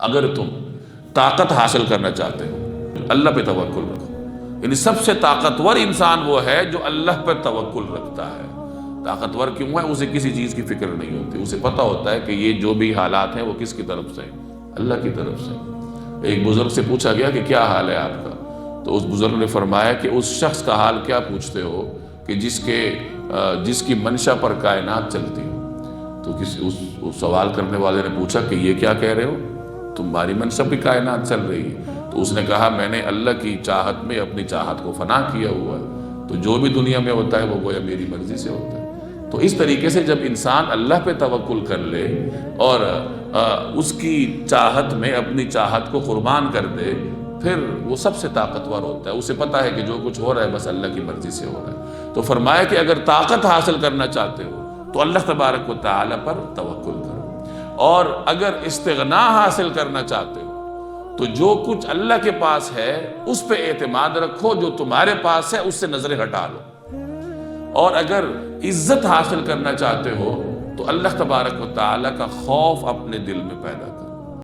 اگر تم طاقت حاصل کرنا چاہتے ہو اللہ پہ توکل رکھو. یعنی سب سے طاقتور انسان وہ ہے جو اللہ پر توکل رکھتا ہے. طاقتور کیوں ہے؟ اسے کسی چیز کی فکر نہیں ہوتی. اسے پتہ ہوتا ہے کہ یہ جو بھی حالات ہیں وہ کس کی طرف سے ہیں؟ اللہ کی طرف سے. ایک بزرگ سے پوچھا گیا کہ کیا حال ہے آپ کا؟ تو اس بزرگ نے فرمایا کہ اس شخص کا حال کیا پوچھتے ہو کہ جس کی منشا پر کائنات چلتی ہو. تو اس سوال کرنے والے نے پوچھا کہ یہ کیا کہہ رہے ہو؟ تمہاری منشا پہ کائنات چل رہی ہے. تو اس نے کہا میں نے اللہ کی چاہت میں اپنی چاہت کو فنا کیا ہوا ہے. تو جو بھی دنیا میں ہوتا ہے وہ گویا میری مرضی سے ہوتا ہے. تو اس طریقے سے جب انسان اللہ پہ توکل کر لے اور اس کی چاہت میں اپنی چاہت کو قربان کر دے پھر وہ سب سے طاقتور ہوتا ہے. اسے پتہ ہے کہ جو کچھ ہو رہا ہے بس اللہ کی مرضی سے ہو رہا ہے. تو فرمایا کہ اگر طاقت حاصل کرنا چاہتے ہو تو اللہ تبارک و تعالی پر توکل کرو، اور اگر استغنا حاصل کرنا چاہتے ہو تو جو کچھ اللہ کے پاس ہے اس پہ اعتماد رکھو، جو تمہارے پاس ہے اس سے نظریں ہٹا لو. اور اگر عزت حاصل کرنا چاہتے ہو تو اللہ تبارک و تعالی کا خوف اپنے دل میں پیدا کرو.